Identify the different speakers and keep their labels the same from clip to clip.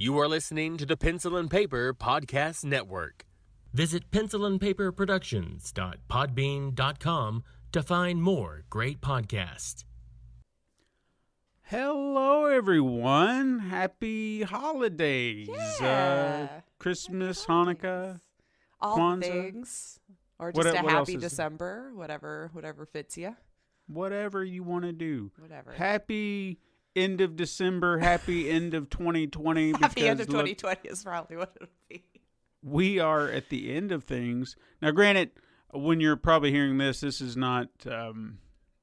Speaker 1: You are listening to the Pencil and Paper Podcast Network. Visit pencilandpaperproductions.podbean.com to find more great podcasts.
Speaker 2: Hello, everyone. Happy holidays.
Speaker 3: Yeah.
Speaker 2: Christmas,
Speaker 3: Happy
Speaker 2: Hanukkah,
Speaker 3: holidays. All
Speaker 2: Kwanzaa.
Speaker 3: things. Or
Speaker 2: What-
Speaker 3: just a
Speaker 2: what else
Speaker 3: happy
Speaker 2: is-
Speaker 3: December, whatever fits you.
Speaker 2: Whatever you want to do.
Speaker 3: Whatever.
Speaker 2: Happy end of December. Happy end of 2020.
Speaker 3: Happy end of
Speaker 2: because, look,
Speaker 3: 2020 is probably what it'll be.
Speaker 2: we are at the end of things. Now, granted, when you're probably hearing this is not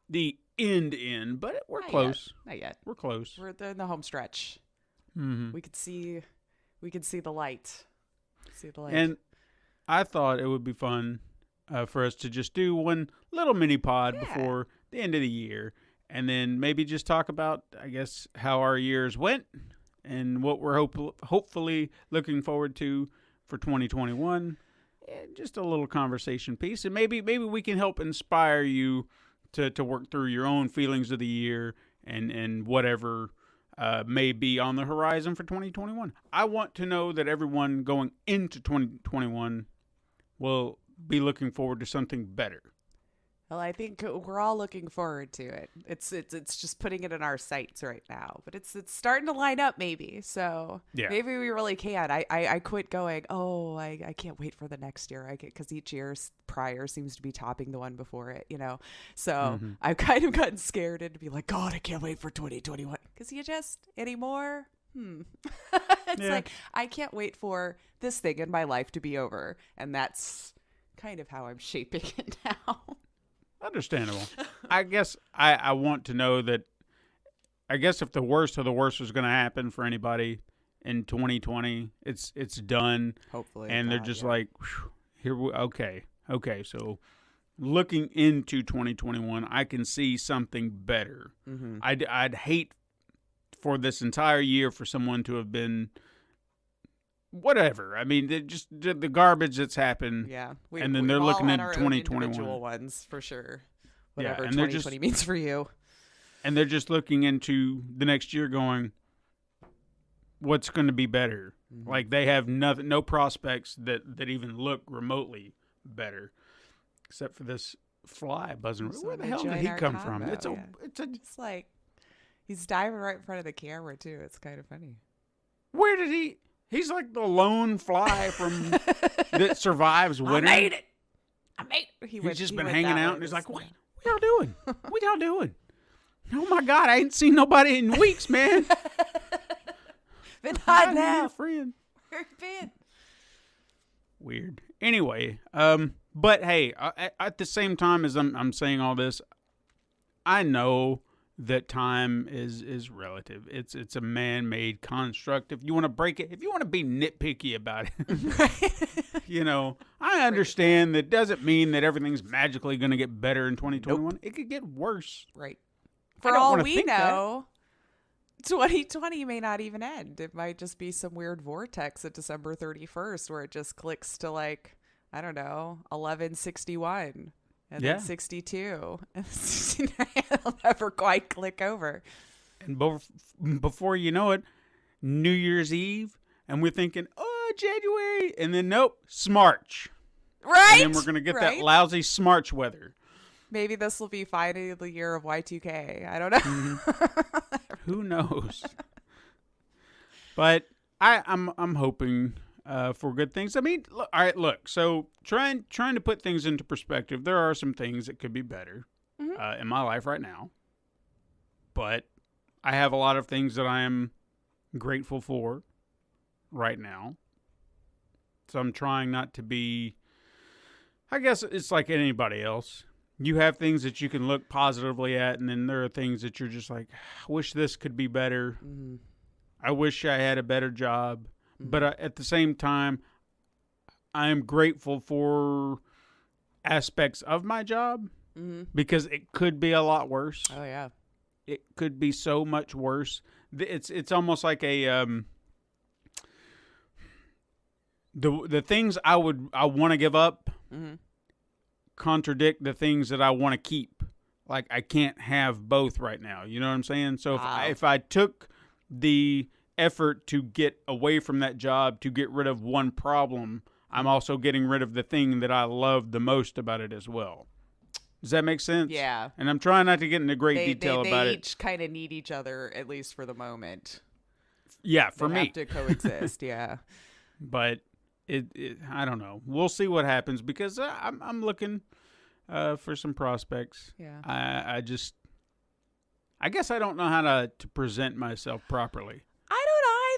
Speaker 2: the end, but we're
Speaker 3: Not
Speaker 2: close.
Speaker 3: Yet. Not yet.
Speaker 2: We're close.
Speaker 3: We're in the home stretch.
Speaker 2: Mm-hmm.
Speaker 3: We could see the light. See the light.
Speaker 2: And I thought it would be fun for us to just do one little mini pod
Speaker 3: Yeah.
Speaker 2: before the end of the year, and then maybe just talk about, I guess, how our years went and what we're hopefully looking forward to for 2021. And just a little conversation piece, and maybe we can help inspire you to work through your own feelings of the year and whatever may be on the horizon for 2021. I want to know that everyone going into 2021 will be looking forward to something better.
Speaker 3: Well, I think we're all looking forward to it. It's just putting it in our sights right now, but it's starting to line up maybe. So
Speaker 2: Yeah.
Speaker 3: maybe we really can. I quit going, oh, I can't wait for the next year. Because each year prior seems to be topping the one before it, So I've kind of gotten scared and to be like, God, I can't wait for 2021. Because you just anymore. It's
Speaker 2: Yeah.
Speaker 3: like I can't wait for this thing in my life to be over, and that's kind of how I'm shaping it now.
Speaker 2: Understandable. I guess I want to know that, I guess if the worst of the worst was going to happen for anybody in 2020, it's done.
Speaker 3: Hopefully.
Speaker 2: And they're just like, "Whew, okay. So looking into 2021, I can see something better. I'd hate for this entire year for someone to have been whatever. I mean, the garbage that's happened.
Speaker 3: Yeah.
Speaker 2: And then they're
Speaker 3: we've all
Speaker 2: looking
Speaker 3: had
Speaker 2: at
Speaker 3: our own
Speaker 2: 2021.
Speaker 3: individual ones for sure.
Speaker 2: Yeah,
Speaker 3: Whatever
Speaker 2: and they're
Speaker 3: 2020 means for you.
Speaker 2: And they're just looking into the next year going, what's going to be better? Like they have no prospects that even look remotely better, except for this fly buzzing.
Speaker 3: So
Speaker 2: Where the
Speaker 3: I'm
Speaker 2: hell did
Speaker 3: enjoying
Speaker 2: he
Speaker 3: our
Speaker 2: come from?
Speaker 3: combo,
Speaker 2: It's a
Speaker 3: It's like he's diving right in front of the camera too. It's kind of funny.
Speaker 2: where did he? He's like the lone fly from that survives winter.
Speaker 3: I made it.
Speaker 2: He's just been
Speaker 3: went
Speaker 2: hanging
Speaker 3: that way
Speaker 2: out and he's
Speaker 3: this-
Speaker 2: like, what y'all doing? What y'all doing? Oh my God, I ain't seen nobody in weeks, man.
Speaker 3: Been
Speaker 2: Hi,
Speaker 3: hiding out.
Speaker 2: friend.
Speaker 3: Where you been?
Speaker 2: Weird. Anyway, but hey, at the same time as I'm saying all this, I know that time is relative. It's a man-made construct. If you want to break it, if you want to be nitpicky about it, I understand that doesn't mean that everything's magically going to get better in 2021. It could get worse.
Speaker 3: Right.
Speaker 2: I
Speaker 3: For
Speaker 2: don't
Speaker 3: all
Speaker 2: wanna
Speaker 3: we
Speaker 2: think that.
Speaker 3: know, 2020 may not even end. It might just be some weird vortex at December 31st where it just clicks to 1161 and
Speaker 2: Yeah.
Speaker 3: then 62 and 69. It'll never quite click over.
Speaker 2: And before you know it, New Year's Eve, and we're thinking, oh, January, and then nope, Smarch.
Speaker 3: Right.
Speaker 2: And then we're going to get
Speaker 3: right?
Speaker 2: that lousy Smarch weather.
Speaker 3: Maybe this will be finally the year of Y2K. I don't know.
Speaker 2: Who knows? But I'm hoping for good things. I mean, look, all right, look. So trying to put things into perspective, there are some things that could be better in my life right now. But I have a lot of things that I am grateful for right now. So I'm trying not to be, I guess it's like anybody else. You have things that you can look positively at, and then there are things that you're just like, I wish this could be better. I wish I had a better job. But at the same time, I am grateful for aspects of my job because it could be a lot worse.
Speaker 3: Oh, yeah.
Speaker 2: It could be so much worse. It's almost like a the things I want to give up contradict the things that I want to keep. Like I can't have both right now. You know what I'm saying? So if I took the effort to get away from that job to get rid of one problem, I'm also getting rid of the thing that I love the most about it as well. Does that make sense?
Speaker 3: Yeah.
Speaker 2: And I'm trying not to get into great detail about
Speaker 3: they
Speaker 2: it.
Speaker 3: each kind of need each other, at least for the moment.
Speaker 2: Yeah, for
Speaker 3: They
Speaker 2: me.
Speaker 3: have to coexist. Yeah.
Speaker 2: But I don't know. We'll see what happens because I'm looking for some prospects.
Speaker 3: Yeah.
Speaker 2: I guess I don't know how to present myself properly.
Speaker 3: I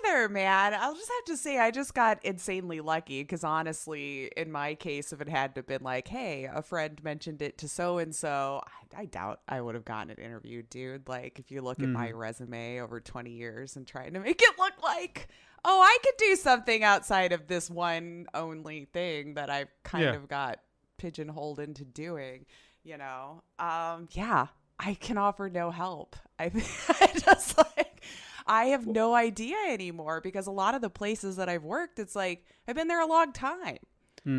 Speaker 3: don't either, man. I'll just have to say I just got insanely lucky because honestly, in my case, if it had to have been like, hey, a friend mentioned it to so-and-so, I doubt I would have gotten it interviewed, dude. Like, if you look at my resume over 20 years and trying to make it look like, oh, I could do something outside of this one only thing that I've kind of got pigeonholed into doing, you know? Yeah, I can offer no help. I just like, I have no idea anymore because a lot of the places that I've worked, it's like, I've been there a long time.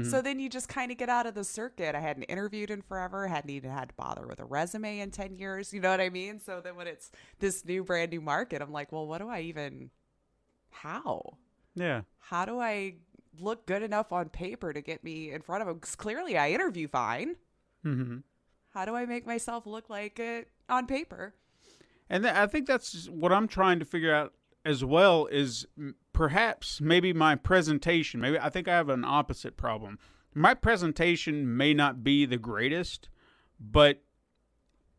Speaker 3: So then you just kind of get out of the circuit. I hadn't interviewed in forever, hadn't even had to bother with a resume in 10 years. You know what I mean? So then when it's this brand new market, I'm like, well, what do I even, how?
Speaker 2: Yeah.
Speaker 3: How do I look good enough on paper to get me in front of them? Because clearly I interview fine.
Speaker 2: Mm-hmm.
Speaker 3: How do I make myself look like it on paper?
Speaker 2: And I think that's what I'm trying to figure out as well is perhaps maybe my presentation. Maybe I think I have an opposite problem. My presentation may not be the greatest, but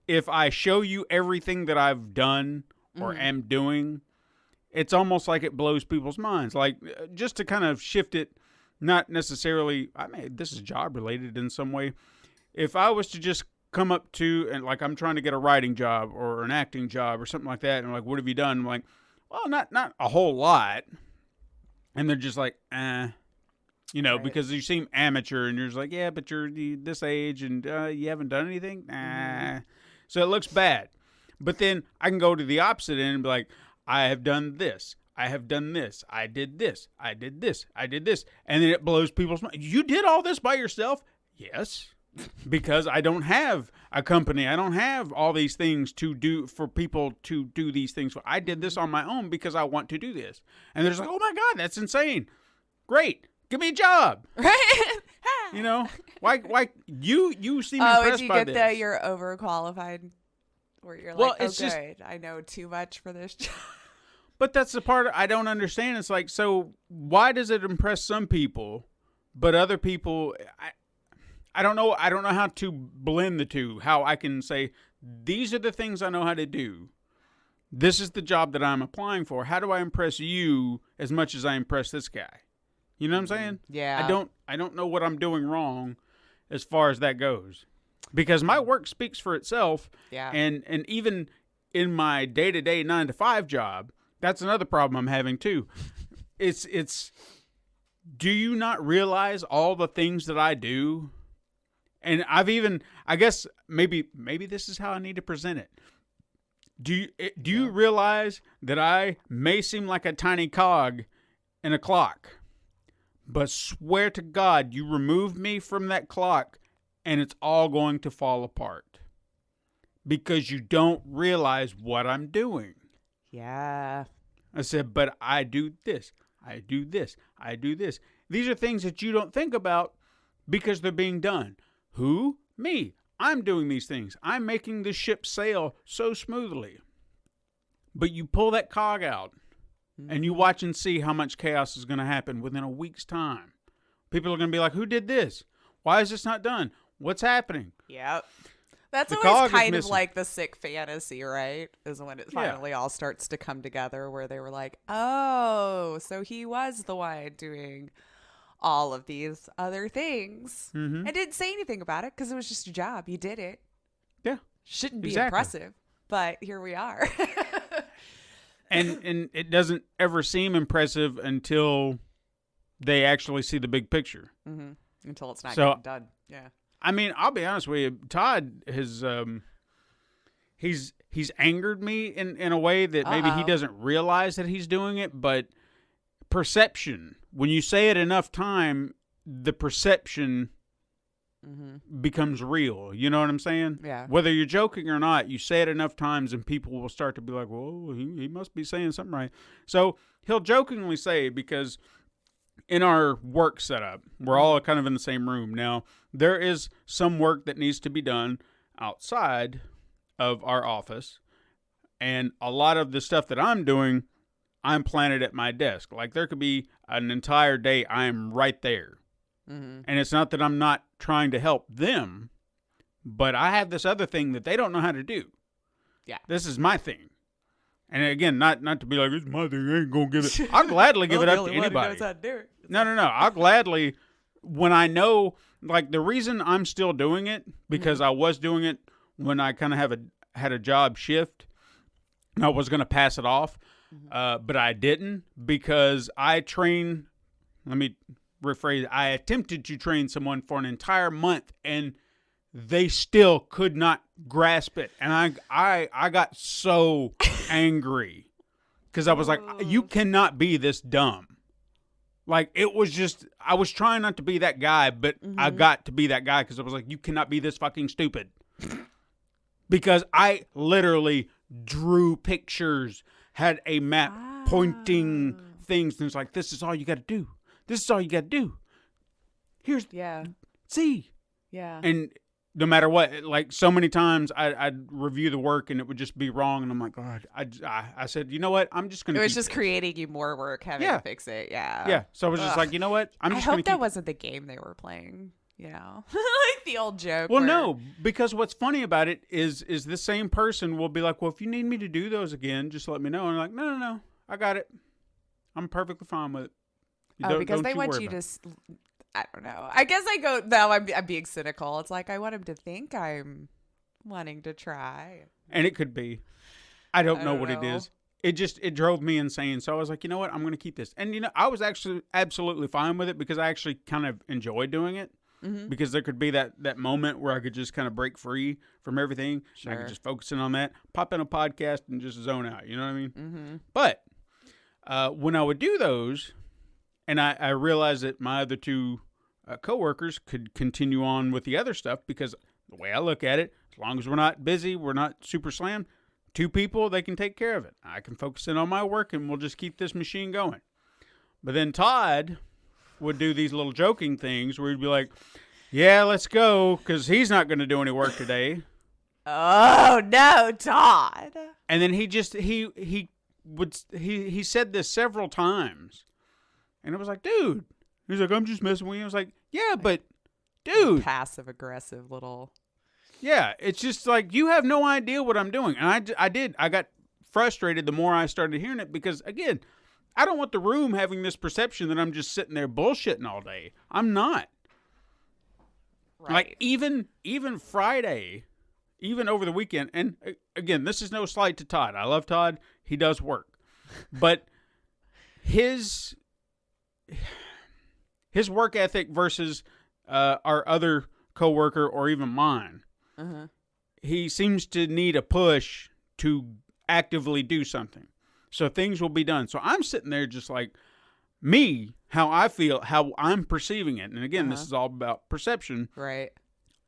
Speaker 2: if I show you everything that I've done or am doing, it's almost like it blows people's minds. Like, just to kind of shift it, not necessarily, I mean, this is job related in some way. If I was to just come up to, and like I'm trying to get a writing job or an acting job or something like that, and I'm like, what have you done? I'm like, well, not a whole lot. And they're just like, you know,
Speaker 3: Right.
Speaker 2: because you seem amateur, and you're just like, yeah, but you're this age, and you haven't done anything? So it looks bad. But then I can go to the opposite end and be like, I have done this. I have done this. I did this. I did this. I did this. And then it blows people's minds. You did all this by yourself? Yes. Because I don't have a company. I don't have all these things to do for people to do these things. I did this on my own because I want to do this. And they're just like, oh my God, that's insane. Great. Give me a job.
Speaker 3: Right?
Speaker 2: You know, why you seem
Speaker 3: Oh,
Speaker 2: impressed
Speaker 3: did you
Speaker 2: by
Speaker 3: get
Speaker 2: this.
Speaker 3: that you're overqualified? Where you're
Speaker 2: Well,
Speaker 3: like, oh,
Speaker 2: it's just-
Speaker 3: good. I know too much for this job.
Speaker 2: But that's the part I don't understand. It's like, so why does it impress some people, but other people, I don't know. I don't know how to blend the two, how I can say, these are the things I know how to do. This is the job that I'm applying for. How do I impress you as much as I impress this guy? You know what I'm saying?
Speaker 3: Yeah.
Speaker 2: I don't know what I'm doing wrong as far as that goes. Because my work speaks for itself.
Speaker 3: Yeah.
Speaker 2: And even in my day-to-day 9-to-5 job, that's another problem I'm having too. It's do you not realize all the things that I do? And I guess maybe this is how I need to present it. Do you realize that I may seem like a tiny cog in a clock, but swear to God, you remove me from that clock and it's all going to fall apart because you don't realize what I'm doing.
Speaker 3: Yeah.
Speaker 2: I said, but I do this, I do this, I do this. These are things that you don't think about because they're being done. Who? Me. I'm doing these things. I'm making the ship sail so smoothly. But you pull that cog out and you watch and see how much chaos is going to happen within a week's time. People are going to be like, who did this? Why is this not done? What's happening?
Speaker 3: Yep. That's
Speaker 2: The
Speaker 3: always
Speaker 2: cog is
Speaker 3: kind of
Speaker 2: missing.
Speaker 3: like the sick fantasy, right? Is when it finally all starts to come together where they were like, oh, so he was the one doing all of these other things.
Speaker 2: Mm-hmm.
Speaker 3: I didn't say anything about it because it was just a job. You did it.
Speaker 2: Yeah.
Speaker 3: Shouldn't be
Speaker 2: Exactly.
Speaker 3: impressive, but here we are.
Speaker 2: And it doesn't ever seem impressive until they actually see the big picture.
Speaker 3: Until it's not
Speaker 2: So-
Speaker 3: getting done. Yeah.
Speaker 2: I mean, I'll be honest with you. Todd has he's angered me in a way that maybe he
Speaker 3: Uh-oh.
Speaker 2: doesn't realize that he's doing it, but perception. When you say it enough time, the perception becomes real. You know what I'm saying?
Speaker 3: Yeah.
Speaker 2: Whether you're joking or not, you say it enough times and people will start to be like, well, he must be saying something right. So he'll jokingly say, because in our work setup, we're all kind of in the same room. Now, there is some work that needs to be done outside of our office. And a lot of the stuff that I'm doing, I'm planted at my desk. Like there could be an entire day I am right there. And it's not that I'm not trying to help them, but I have this other thing that they don't know how to do.
Speaker 3: Yeah.
Speaker 2: This is my thing. And again, not to be like, it's my thing, I ain't going to give it. I'll gladly give it up to anybody. No. I'll gladly, when I know, like the reason I'm still doing it, because I was doing it when I kind of had a job shift, and I was going to pass it off, but I didn't, because I attempted to train someone for an entire month, and they still could not grasp it. And I got so angry because I was like, you cannot be this dumb. Like, it was just, I was trying not to be that guy, but I got to be that guy because I was like, you cannot be this fucking stupid. Because I literally drew pictures, had a map pointing things, and it's like, this is all you got to do. This is all you got to do. Here's, see.
Speaker 3: Yeah.
Speaker 2: And no matter what, like so many times I'd review the work and it would just be wrong. And I'm like, God, I said, you know what? I'm just going to.
Speaker 3: It was just creating you more work having to fix it. Yeah.
Speaker 2: Yeah. So I was just like, you know what?
Speaker 3: I hope that wasn't the game they were playing. You know, like the old joke.
Speaker 2: Well, no, because what's funny about it is the same person will be like, well, if you need me to do those again, just let me know. And I'm like, no, I got it. I'm perfectly fine with it.
Speaker 3: Because they want you to. I don't know. I guess I go. No, I'm being cynical. It's like I want him to think I'm wanting to try.
Speaker 2: And it could be. I don't know what it is. It drove me insane. So I was like, you know what? I'm going to keep this. And, you know, I was actually absolutely fine with it because I actually kind of enjoy doing it. Because there could be that moment where I could just kind of break free from everything.
Speaker 3: Sure.
Speaker 2: And I could just focus in on that, pop in a podcast, and just zone out. You know what I mean? But when I would do those, and I realized that my other two coworkers could continue on with the other stuff, because the way I look at it, as long as we're not busy, we're not super slammed, two people, they can take care of it. I can focus in on my work, and we'll just keep this machine going. But then Todd would do these little joking things where he'd be like, yeah, let's go, because he's not going to do any work today.
Speaker 3: Oh, no, Todd.
Speaker 2: And then he said this several times. And it was like, dude. He's like, I'm just messing with you. I was like, yeah, but dude.
Speaker 3: Passive aggressive little.
Speaker 2: Yeah, it's just like, you have no idea what I'm doing. And I got frustrated the more I started hearing it because, again, I don't want the room having this perception that I'm just sitting there bullshitting all day. I'm not.
Speaker 3: Right.
Speaker 2: Like, even Friday, even over the weekend, and again, this is no slight to Todd. I love Todd. He does work. But his work ethic versus our other coworker or even mine, he seems to need a push to actively do something. So things will be done. So I'm sitting there just like me, how I feel, how I'm perceiving it. And again, this is all about perception.
Speaker 3: Right.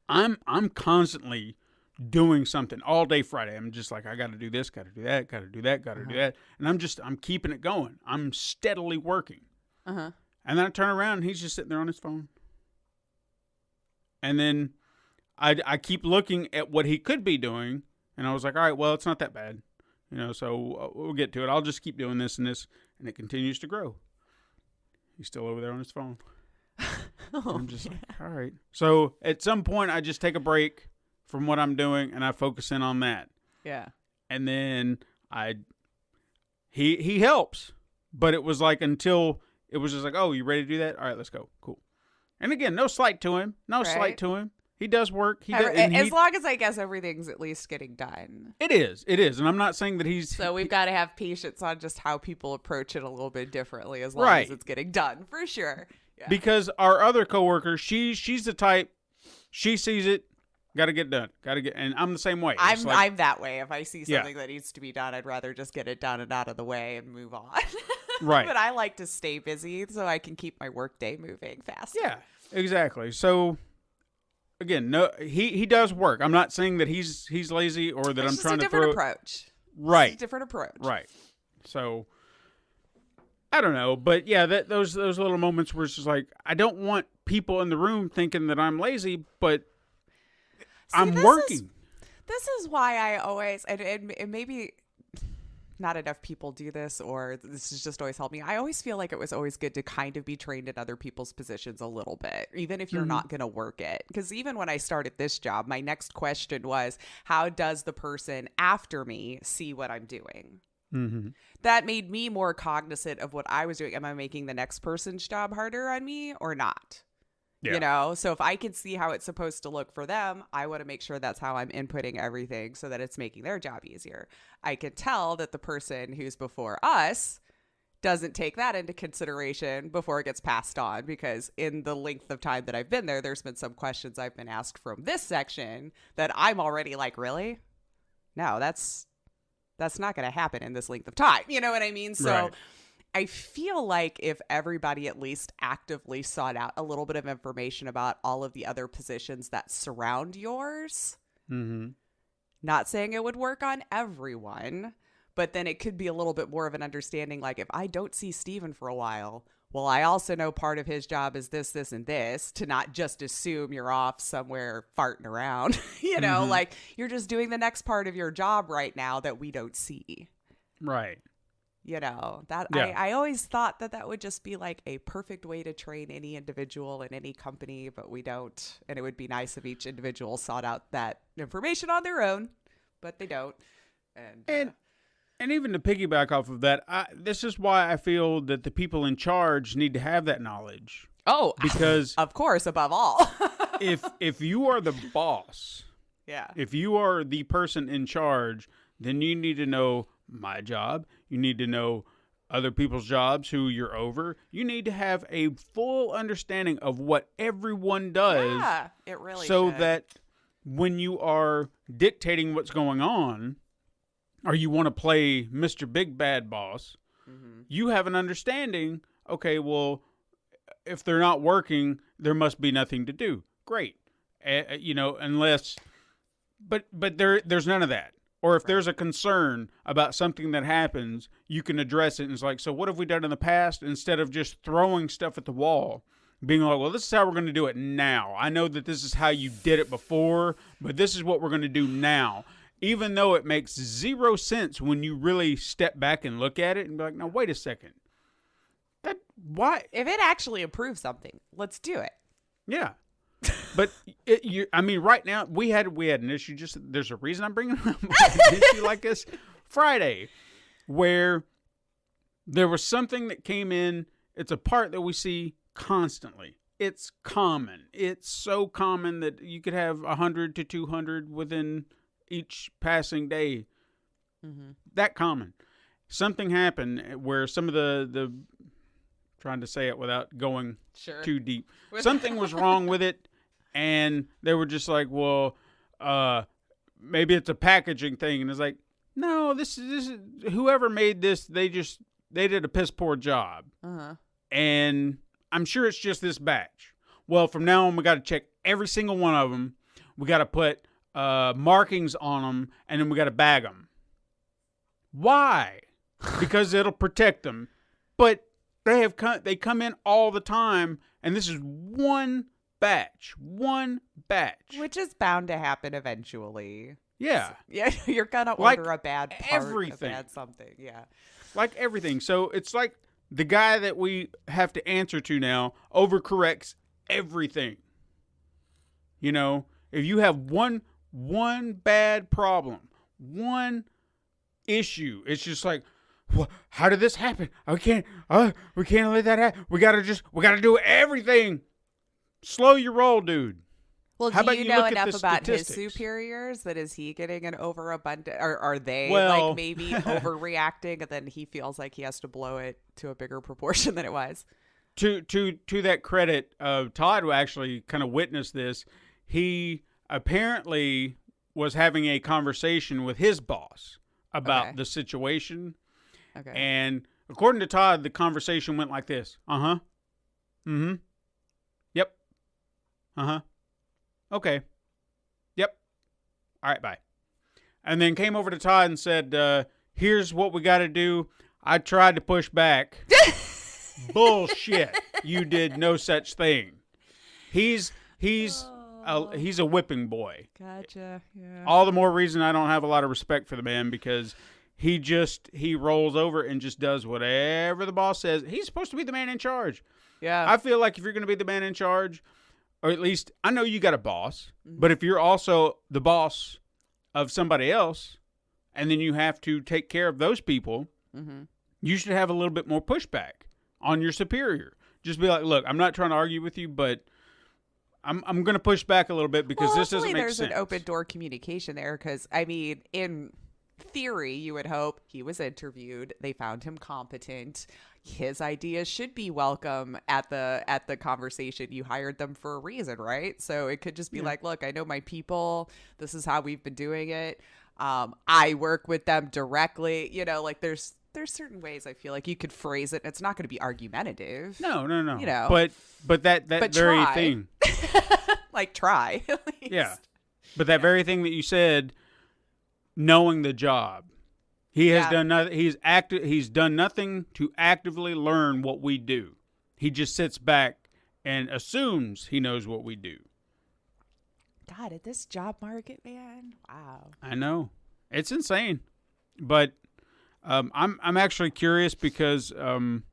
Speaker 2: I'm constantly doing something all day Friday. I'm just like, I got to do this, got to do that, got to do that, got to do that. And I'm keeping it going. I'm steadily working. And then I turn around and he's just sitting there on his phone. And then I keep looking at what he could be doing. And I was like, all right, well, it's not that bad. You know, so we'll get to it. I'll just keep doing this and this. And it continues to grow. He's still over there on his phone. I'm just like, all right. So at some point, I just take a break from what I'm doing and I focus in on that.
Speaker 3: Yeah.
Speaker 2: And then he helps. But it was like until it was just like, oh, you ready to do that? All right, let's go. Cool. And again, no slight to him. No slight to him. He does work.
Speaker 3: As long as I guess everything's at least getting done.
Speaker 2: It is. And I'm not saying that he's...
Speaker 3: So we've got to have patience on just how people approach it a little bit differently as long as it's getting done, for sure. Yeah.
Speaker 2: Because our other coworker, she's the type, she sees it, got to get done. And I'm the same way.
Speaker 3: I'm that way. If I see something that needs to be done, I'd rather just get it done and out of the way and move on.
Speaker 2: Right.
Speaker 3: But I like to stay busy so I can keep my work day moving fast.
Speaker 2: Yeah, exactly. So... again, no, he does work. I'm not saying that he's lazy or that
Speaker 3: It's
Speaker 2: I'm
Speaker 3: just
Speaker 2: trying
Speaker 3: a
Speaker 2: to throw
Speaker 3: different approach.
Speaker 2: right.
Speaker 3: It's a different approach.
Speaker 2: Right. So I don't know, but yeah, those little moments where it's just like I don't want people in the room thinking that I'm lazy, but I'm working.
Speaker 3: This is why I always, and maybe not enough people do this, or this has just always helped me. I always feel like it was always good to kind of be trained in other people's positions a little bit, even if you're not going to work it. Because even when I started this job, my next question was, how does the person after me see what I'm doing?
Speaker 2: Mm-hmm.
Speaker 3: That made me more cognizant of what I was doing. Am I making the next person's job harder on me or not?
Speaker 2: Yeah.
Speaker 3: You know, so if I can see how it's supposed to look for them, I want to make sure that's how I'm inputting everything so that it's making their job easier. I can tell that the person who's before us doesn't take that into consideration before it gets passed on, because in the length of time that I've been there, there's been some questions I've been asked from this section that I'm already like, really? No, that's not going to happen in this length of time. You know what I mean? So
Speaker 2: Right.
Speaker 3: I feel like if everybody at least actively sought out a little bit of information about all of the other positions that surround yours,
Speaker 2: Mm-hmm.
Speaker 3: not saying it would work on everyone, but then it could be a little bit more of an understanding. Like, if I don't see Steven for a while, well, I also know part of his job is this, this, and this, to not just assume you're off somewhere farting around, you know, like you're just doing the next part of your job right now that we don't see.
Speaker 2: Right.
Speaker 3: You know, that
Speaker 2: Yeah.
Speaker 3: I always thought that would just be like a perfect way to train any individual in any company, but we don't. And it would be nice if each individual sought out that information on their own, but they don't.
Speaker 2: And even to piggyback off of that, this is why I feel that the people in charge need to have that knowledge.
Speaker 3: Oh,
Speaker 2: Because
Speaker 3: of course, above all.
Speaker 2: if you are the boss,
Speaker 3: Yeah.
Speaker 2: if you are the person in charge, then you need to know my job. You need to know other people's jobs who you're over. You need to have a full understanding of what everyone does.
Speaker 3: Yeah, it really
Speaker 2: so
Speaker 3: should.
Speaker 2: that when you are dictating what's going on, or you want to play Mr. Big Bad Boss, you have an understanding, okay, well, if they're not working, there must be nothing to do. Great. You know, unless, but there's none of that. Or if there's a concern about something that happens, you can address it. And it's like, so what have we done in the past? Instead of just throwing stuff at the wall, being like, well, this is how we're going to do it now. I know that this is how you did it before, but this is what we're going to do now. Even though it makes zero sense when you really step back and look at it and be like, now, wait a second. Why?
Speaker 3: If it actually improves something, let's do it.
Speaker 2: Yeah. But I mean, right now we had an issue. Just there's a reason I'm bringing up an issue like this Friday, where there was something that came in. It's a part that we see constantly. It's common. It's so common that you could have 100 to 200 within each passing day. That common. Something happened where some of the trying to say it without going too deep. Something was wrong with it, and they were just like, well, maybe it's a packaging thing. And it's like, no, this is whoever made this, they did a piss poor job. And I'm sure it's just this batch. Well, from now on, we got to check every single one of them. We got to put markings on them, and then we got to bag them. Why? Because it'll protect them. But they come in all the time, and this is one batch,
Speaker 3: Which is bound to happen eventually.
Speaker 2: Yeah.
Speaker 3: Yeah, you're gonna
Speaker 2: Like
Speaker 3: order a bad part,
Speaker 2: everything.
Speaker 3: a bad something. Yeah.
Speaker 2: Like everything. So it's like the guy that we have to answer to now overcorrects everything. You know, if you have one bad problem, one issue, it's just like, well, how did this happen? We can't let that happen. We gotta do everything. Slow your roll, dude.
Speaker 3: Well,
Speaker 2: How
Speaker 3: do
Speaker 2: about
Speaker 3: you
Speaker 2: you
Speaker 3: know
Speaker 2: look at
Speaker 3: enough
Speaker 2: the
Speaker 3: about his
Speaker 2: statistics?
Speaker 3: superiors that is he getting an overabundant, or are they
Speaker 2: Well-
Speaker 3: like maybe overreacting, and then he feels like he has to blow it to a bigger proportion than it was?
Speaker 2: To that credit, Todd actually kind of witnessed this. He apparently was having a conversation with his boss about
Speaker 3: Okay.
Speaker 2: the situation.
Speaker 3: Okay.
Speaker 2: And according to Todd, the conversation went like this. Uh-huh. Mm-hmm. Yep. Uh-huh. Okay. Yep. All right, bye. And then came over to Todd and said, here's what we got to do. I tried to push back. Bullshit. You did no such thing. He's a whipping boy.
Speaker 3: Gotcha. Yeah.
Speaker 2: All the more reason I don't have a lot of respect for the man, because he rolls over and just does whatever the boss says. He's supposed to be the man in charge.
Speaker 3: Yeah.
Speaker 2: I feel like if you're going to be the man in charge, or at least I know you got a boss, but if you're also the boss of somebody else, and then you have to take care of those people, you should have a little bit more pushback on your superior. Just be like, look, I'm not trying to argue with you, but I'm going to push back a little bit because this doesn't make sense.
Speaker 3: There's an open door communication there, because I mean, in theory, you would hope he was interviewed, they found him competent, his ideas should be welcome at the conversation. You hired them for a reason, right? So it could just be like, look, I know my people, this is how we've been doing it, I work with them directly, you know, like there's certain ways I feel like you could phrase it. It's not going to be argumentative.
Speaker 2: No.
Speaker 3: You know,
Speaker 2: but that very
Speaker 3: try.
Speaker 2: thing,
Speaker 3: like try. At least.
Speaker 2: yeah. But that very thing that you said, knowing the job, he has done nothing. He's done nothing to actively learn what we do. He just sits back and assumes he knows what we do.
Speaker 3: God, at this job market, man, wow.
Speaker 2: I know, it's insane, but I'm actually curious because I'm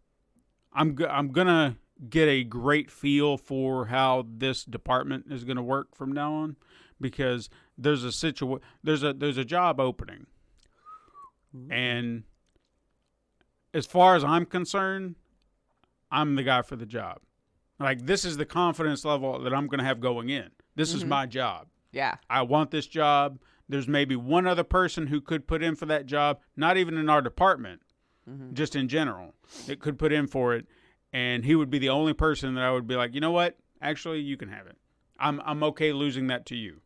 Speaker 2: gonna get a great feel for how this department is gonna work from now on, because there's a job opening, and as far as I'm concerned, I'm the guy for the job. Like, this is the confidence level that I'm gonna have going in. This is my job.
Speaker 3: Yeah.
Speaker 2: I want this job. There's maybe one other person who could put in for that job, not even in our department, just in general. It could put in for it, and he would be the only person that I would be like, you know what? Actually, you can have it. I'm okay losing that to you.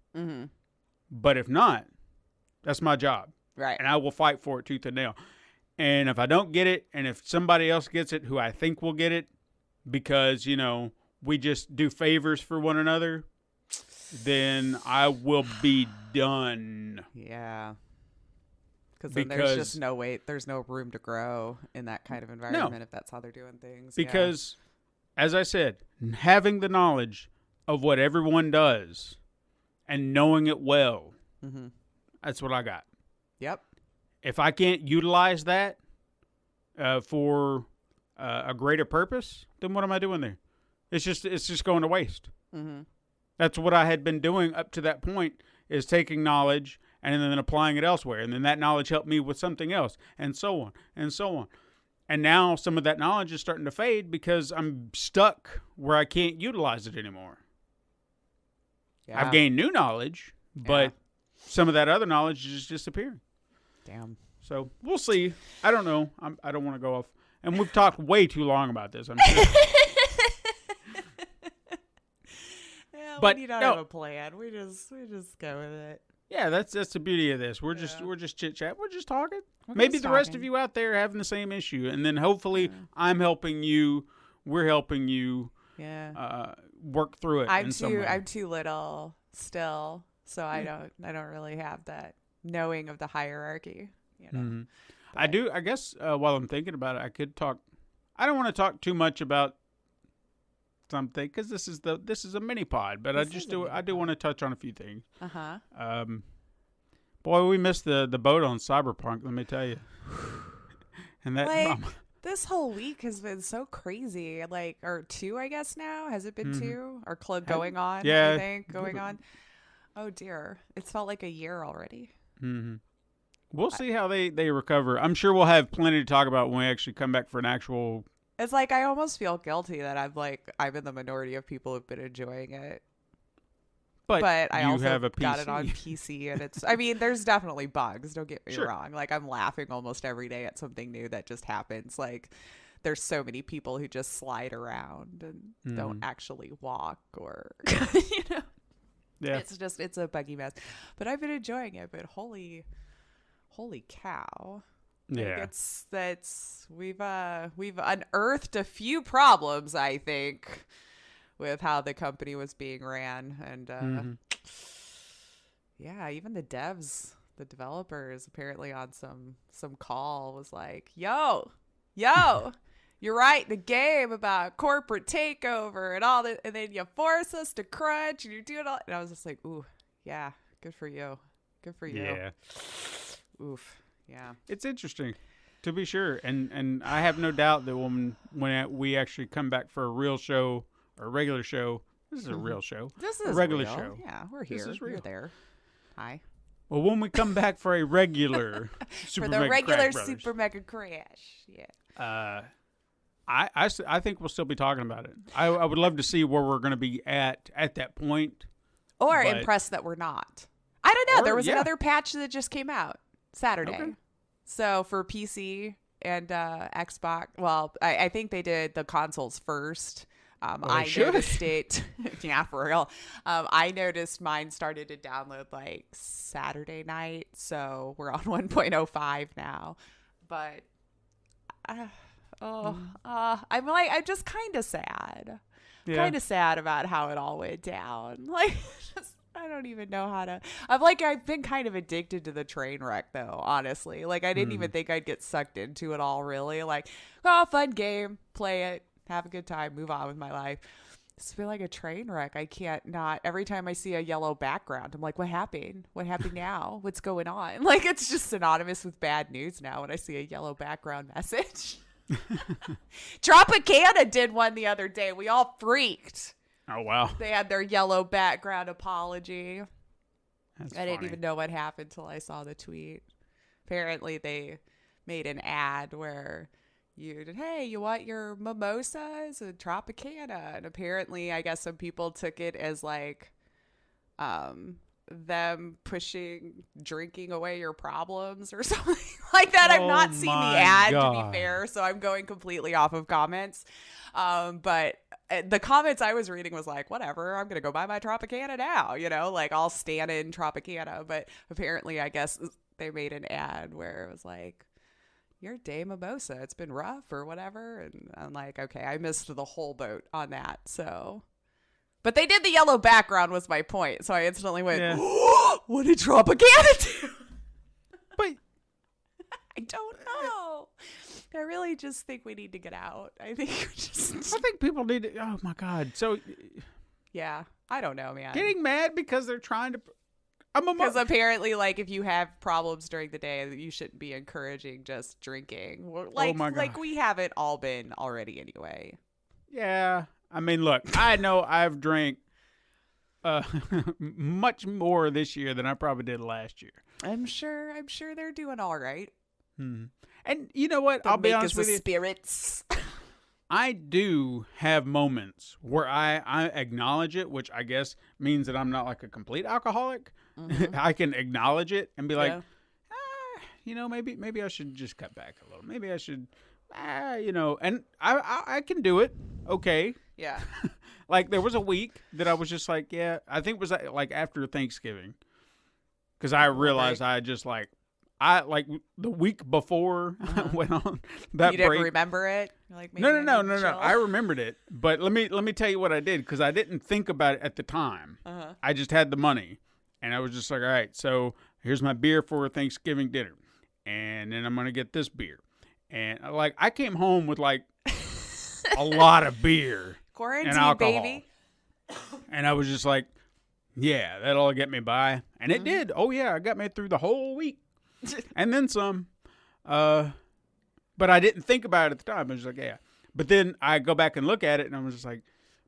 Speaker 2: But if not, that's my job.
Speaker 3: Right.
Speaker 2: And I will fight for it tooth and nail. And if I don't get it, and if somebody else gets it who I think will get it, because, you know, we just do favors for one another, then I will be done.
Speaker 3: Yeah. Because then there's just no way, there's no room to grow in that kind of environment if that's how they're doing things.
Speaker 2: Because, as I said, having the knowledge of what everyone does and knowing it well, that's what I got.
Speaker 3: Yep.
Speaker 2: If I can't utilize that for a greater purpose, then what am I doing there? It's just going to waste. That's what I had been doing up to that point, is taking knowledge and then applying it elsewhere. And then that knowledge helped me with something else, and so on, and so on. And now some of that knowledge is starting to fade because I'm stuck where I can't utilize it anymore. Yeah. I've gained new knowledge, but some of that other knowledge is just disappearing.
Speaker 3: Damn.
Speaker 2: So we'll see. I don't know. I don't want to go off. And we've talked way too long about this, I'm sure.
Speaker 3: But we don't have a plan. We just go with it.
Speaker 2: Yeah, that's the beauty of this. We're just chit chat. We're just talking. Maybe the rest of you out there are having the same issue, and then hopefully I'm helping you. We're helping you.
Speaker 3: Yeah.
Speaker 2: Work through it.
Speaker 3: I'm too little still, so I don't really have that knowing of the hierarchy. You know.
Speaker 2: I do. I guess while I'm thinking about it, I could talk. I don't want to talk too much about something because this is a mini pod, but I do want to touch on a few things. Boy, we missed the boat on Cyberpunk, let me tell you. And that
Speaker 3: this whole week has been so crazy. Like, or 2, I guess now. Has it been 2? Or going on?
Speaker 2: Yeah.
Speaker 3: I think going on. Oh dear, it's felt like a year already.
Speaker 2: We'll see how they recover. I'm sure we'll have plenty to talk about when we actually come back for an actual.
Speaker 3: It's like I almost feel guilty that I'm in the minority of people who've been enjoying it. But I also
Speaker 2: have a
Speaker 3: got it on PC, and it's. I mean, there's definitely bugs. Don't get me wrong. Like, I'm laughing almost every day at something new that just happens. Like, there's so many people who just slide around and don't actually walk, or you know. Yeah. It's a buggy mess. But I've been enjoying it. But holy cow.
Speaker 2: Yeah.
Speaker 3: We've unearthed a few problems, I think, with how the company was being ran. And yeah, even the devs, the developers, apparently on some call was like, yo, you're right, the game about corporate takeover and all that, and then you force us to crunch and you do it all. And I was just like, ooh, yeah, good for you. Good for you.
Speaker 2: Yeah.
Speaker 3: Oof. Yeah.
Speaker 2: It's interesting, to be sure. And I have no doubt that when we actually come back for a real show or a regular show, this is a real show.
Speaker 3: This
Speaker 2: a
Speaker 3: is
Speaker 2: regular
Speaker 3: real.
Speaker 2: show.
Speaker 3: Yeah, we're here.
Speaker 2: This is real.
Speaker 3: You're there. Hi.
Speaker 2: Well, when we come back for a regular
Speaker 3: For the regular Super Mega Crash. Yeah.
Speaker 2: I think we'll still be talking about it. I would love to see where we're going to be at that point.
Speaker 3: Or
Speaker 2: but-
Speaker 3: impressed that we're not. I don't know.
Speaker 2: Or-
Speaker 3: There was
Speaker 2: yeah.
Speaker 3: another patch that just came out Saturday.
Speaker 2: Okay.
Speaker 3: So for PC and Xbox, well, I think they did the consoles first. I
Speaker 2: should.
Speaker 3: noticed it. Yeah, for real. I noticed mine started to download like Saturday night. So we're on 1.05 now. But I'm just kind of sad.
Speaker 2: Yeah.
Speaker 3: Kind of sad about how it all went down. Like, I don't even know how to. I've been kind of addicted to the train wreck, though. Honestly, like I didn't even think I'd get sucked into it all. Really, like, oh, fun game, play it, have a good time, move on with my life. It's been like a train wreck. I can't not. Every time I see a yellow background, I'm like, what happened? What happened now? What's going on? Like, it's just synonymous with bad news now when I see a yellow background message. Tropicana did one the other day. We all freaked.
Speaker 2: Oh, wow.
Speaker 3: They had their yellow background apology.
Speaker 2: That's
Speaker 3: I didn't
Speaker 2: funny.
Speaker 3: even know what happened until I saw the tweet. Apparently, they made an ad where you want your mimosas and Tropicana. And apparently, I guess some people took it as like them pushing drinking away your problems or something like that. I've not seen the
Speaker 2: my
Speaker 3: ad, to
Speaker 2: God.
Speaker 3: be fair, so I'm going completely off of comments. But the comments I was reading was like, whatever, I'm gonna go buy my Tropicana now, like I'll stand in Tropicana. But apparently, I guess they made an ad where it was like, your day mimosa, it's been rough or whatever. And I'm like, okay, I missed the whole boat on that. So, but they did the yellow background was my point. So I instantly went,
Speaker 2: Yeah.
Speaker 3: what did Tropicana do?
Speaker 2: But
Speaker 3: I don't know. I really just think we need to get out. I think we just,
Speaker 2: I think people need to. Oh my God! So
Speaker 3: yeah, I don't know, man.
Speaker 2: getting mad because they're trying to.
Speaker 3: Because apparently, like, if you have problems during the day, you shouldn't be encouraging just drinking. Like,
Speaker 2: my God.
Speaker 3: like we haven't all been already anyway.
Speaker 2: Yeah, I mean, look, I know I've drank much more this year than I probably did last year.
Speaker 3: I'm sure they're doing all right.
Speaker 2: And you know what? I'll be honest with you.
Speaker 3: Spirits.
Speaker 2: I do have moments where I acknowledge it, which I guess means that I'm not like a complete alcoholic. I can acknowledge it and be like,
Speaker 3: Yeah.
Speaker 2: maybe I should just cut back a little. Maybe I should, and I can do it. Okay.
Speaker 3: Yeah.
Speaker 2: Like there was a week that I was just like, yeah, I think it was like after Thanksgiving. Because I realized I just like the week before I went on that
Speaker 3: You didn't
Speaker 2: break.
Speaker 3: remember it? You're like, maybe
Speaker 2: No.
Speaker 3: I need to chill.
Speaker 2: I remembered it, but let me tell you what I did because I didn't think about it at the time. I just had the money, and I was just like, all right, so here's my beer for Thanksgiving dinner, and then I'm gonna get this beer, and like I came home with like a lot of beer
Speaker 3: Quarantine,
Speaker 2: and alcohol,
Speaker 3: baby.
Speaker 2: and I was just like, yeah, that'll get me by, and it did. Oh yeah, it got me through the whole week. And then some, but I didn't think about it at the time. I was like, yeah. But then I go back and look at it, and I was just like,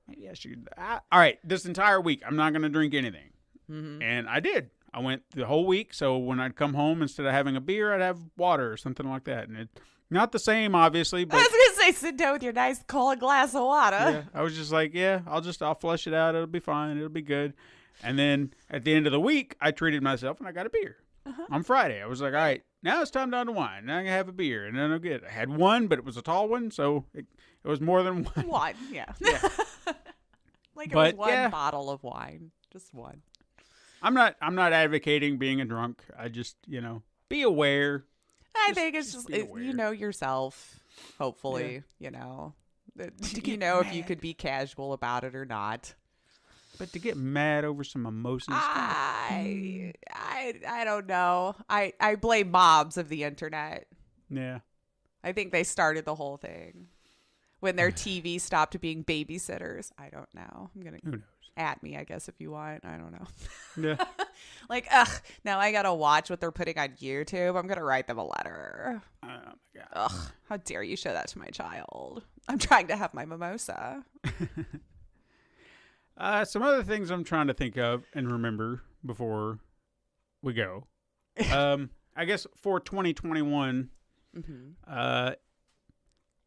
Speaker 2: maybe I should. All right, this entire week, I'm not going to drink anything. And I did. I went the whole week. So when I'd come home, instead of having a beer, I'd have water or something like that. And it's not the same, obviously.
Speaker 3: I
Speaker 2: But
Speaker 3: was gonna say, sit down with your nice cold glass of water.
Speaker 2: yeah, I was just like, yeah, I'll flush it out. It'll be fine. It'll be good. And then at the end of the week, I treated myself, and I got a beer. On Friday, I was like, all right, now it's time to unwind. Now I'm going to have a beer. And then I'll get it. I had one, but it was a tall one, so it was more than one.
Speaker 3: One, yeah. Like it
Speaker 2: But,
Speaker 3: was one
Speaker 2: yeah.
Speaker 3: bottle of wine. Just one.
Speaker 2: I'm not advocating being a drunk. I just, be aware.
Speaker 3: I think it's just
Speaker 2: be aware.
Speaker 3: you know yourself, hopefully, You know if you could be casual about it or not.
Speaker 2: But to get mad over some mimosas.
Speaker 3: I don't know. I blame mobs of the internet.
Speaker 2: Yeah.
Speaker 3: I think they started the whole thing when their TV stopped being babysitters. I don't know. I'm gonna
Speaker 2: Who knows?
Speaker 3: at me, I guess, if you want. I don't know.
Speaker 2: Yeah.
Speaker 3: Like, ugh. Now I gotta watch what they're putting on YouTube. I'm gonna write them a letter.
Speaker 2: Oh my God.
Speaker 3: Ugh. How dare you show that to my child? I'm trying to have my mimosa.
Speaker 2: Some other things I'm trying to think of and remember before we go. I guess for 2021,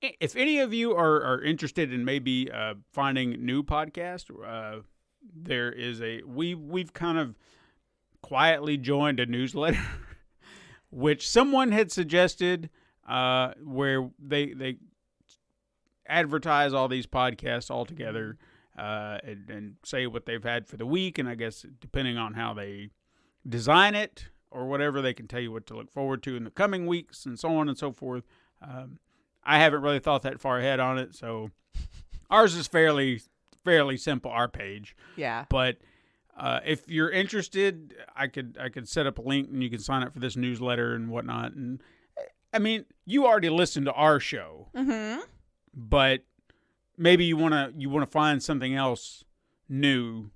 Speaker 2: if any of you are interested in maybe finding new podcasts, there is we've kind of quietly joined a newsletter, which someone had suggested, where they advertise all these podcasts all together. And say what they've had for the week, and I guess depending on how they design it or whatever, they can tell you what to look forward to in the coming weeks and so on and so forth. I haven't really thought that far ahead on it, so ours is fairly simple, our page.
Speaker 3: Yeah.
Speaker 2: But if you're interested, I could set up a link and you can sign up for this newsletter and whatnot. And I mean, you already listened to our show, but maybe you want to find something else new,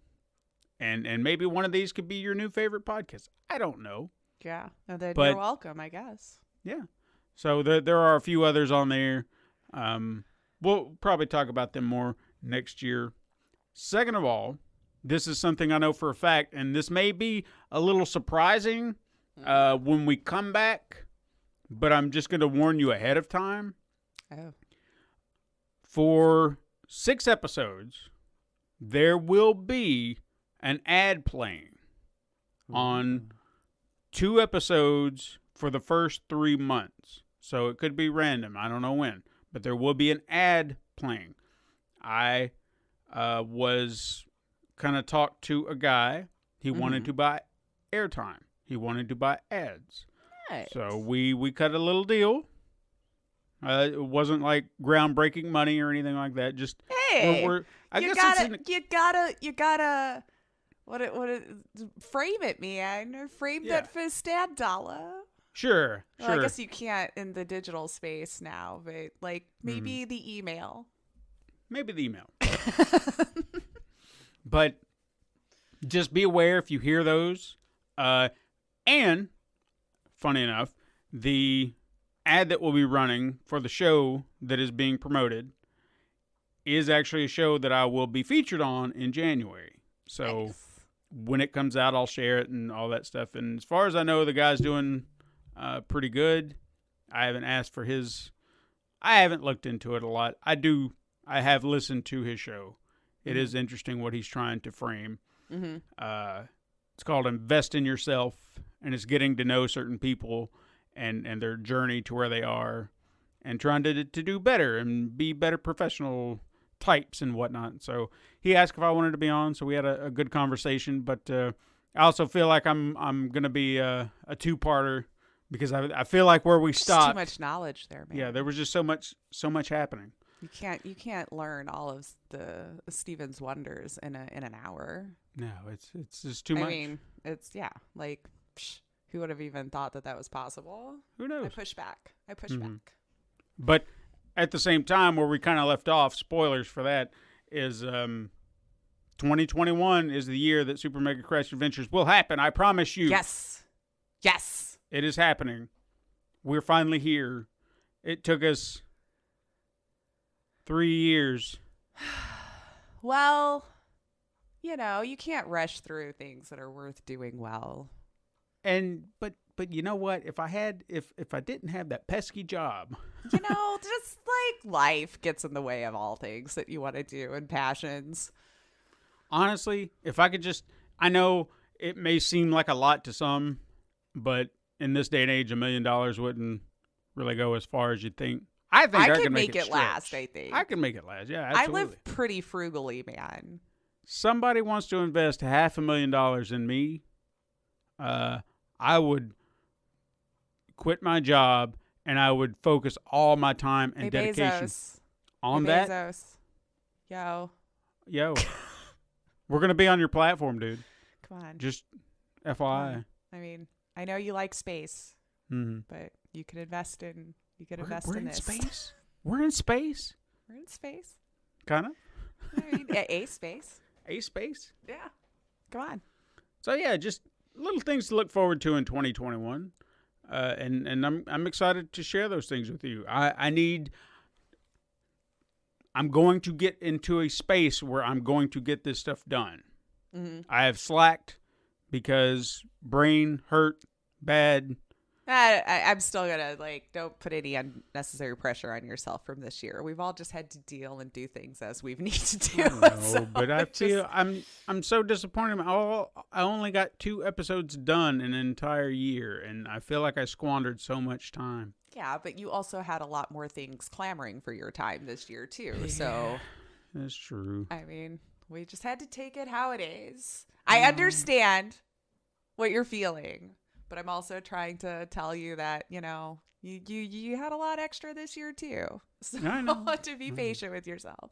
Speaker 2: and maybe one of these could be your new favorite podcast. I don't know.
Speaker 3: Yeah. No, then
Speaker 2: But-
Speaker 3: you're welcome, I guess.
Speaker 2: Yeah. So there are a few others on there. We'll probably talk about them more next year. Second of all, this is something I know for a fact, and this may be a little surprising when we come back, but I'm just going to warn you ahead of time.
Speaker 3: Oh.
Speaker 2: For 6 episodes, there will be an ad playing on 2 episodes for the first 3 months. So it could be random. I don't know when. But there will be an ad playing. I was kind of talked to a guy. He wanted to buy airtime. He wanted to buy ads.
Speaker 3: Nice.
Speaker 2: So we cut a little deal. It wasn't like groundbreaking money or anything like that. Just
Speaker 3: Hey,
Speaker 2: I
Speaker 3: you
Speaker 2: guess
Speaker 3: gotta, you gotta, frame it, man. Or frame that for $1.
Speaker 2: Sure.
Speaker 3: Well, I guess you can't in the digital space now, but like maybe the email.
Speaker 2: Maybe the email. But just be aware if you hear those. And funny enough, the ad that will be running for the show that is being promoted is actually a show that I will be featured on in January. So when it comes out, I'll share it and all that stuff. And as far as I know, the guy's doing pretty good. I haven't asked for his. I haven't looked into it a lot. I have listened to his show. It is interesting what he's trying to frame. It's called Invest in Yourself, and it's getting to know certain people and their journey to where they are, and trying to do better and be better professional types and whatnot. So he asked if I wanted to be on, so we had a good conversation. But I also feel like I'm going to be a two-parter, because I feel like where we stopped,
Speaker 3: Too much knowledge there, man.
Speaker 2: yeah, there was just so much happening.
Speaker 3: You can't learn all of the Stevens wonders in an hour.
Speaker 2: No, it's just too much.
Speaker 3: I mean, it's like who would have even thought that was possible?
Speaker 2: Who knows?
Speaker 3: I push back.
Speaker 2: But at the same time, where we kind of left off, spoilers for that, is 2021 is the year that Super Mega Crash Adventures will happen. I promise you.
Speaker 3: Yes.
Speaker 2: It is happening. We're finally here. It took us 3 years.
Speaker 3: Well, you can't rush through things that are worth doing well.
Speaker 2: And but you know what? If I didn't have that pesky job,
Speaker 3: Just like life gets in the way of all things that you want to do and passions.
Speaker 2: honestly, if I could just, I know it may seem like a lot to some, but in this day and age, $1 million wouldn't really go as far as you'd think. I think I
Speaker 3: can
Speaker 2: can
Speaker 3: make it
Speaker 2: stretch.
Speaker 3: last, I think.
Speaker 2: I can make it last. Yeah, absolutely.
Speaker 3: I live pretty frugally, man.
Speaker 2: Somebody wants to invest $500,000 in me, I would quit my job and I would focus all my time and
Speaker 3: Hey,
Speaker 2: dedication
Speaker 3: Bezos.
Speaker 2: On
Speaker 3: You're
Speaker 2: that,
Speaker 3: Bezos.
Speaker 2: yo, we're going to be on your platform, dude.
Speaker 3: Come on.
Speaker 2: Just
Speaker 3: Come
Speaker 2: FYI.
Speaker 3: on. I mean, I know you like space,
Speaker 2: Mm-hmm.
Speaker 3: but you could invest in
Speaker 2: We're
Speaker 3: in
Speaker 2: in
Speaker 3: this.
Speaker 2: space. We're in space.
Speaker 3: We're in space.
Speaker 2: Kind of.
Speaker 3: I mean, a space.
Speaker 2: A space.
Speaker 3: Yeah. Come on.
Speaker 2: So yeah, just little things to look forward to in 2021, and I'm excited to share those things with you. I'm going to get into a space where I'm going to get this stuff done.
Speaker 3: Mm-hmm.
Speaker 2: I have slacked because brain hurt bad.
Speaker 3: I'm still gonna don't put any unnecessary pressure on yourself from this year. We've all just had to deal and do things as we've needed to do.
Speaker 2: No, but I feel I'm so disappointed. I only got 2 episodes done in an entire year, and I feel like I squandered so much time.
Speaker 3: Yeah, but you also had a lot more things clamoring for your time this year too. So
Speaker 2: That's true.
Speaker 3: I mean, we just had to take it how it is. I understand what you're feeling, but I'm also trying to tell you that, you had a lot extra this year too. So
Speaker 2: I know.
Speaker 3: to be patient with yourself.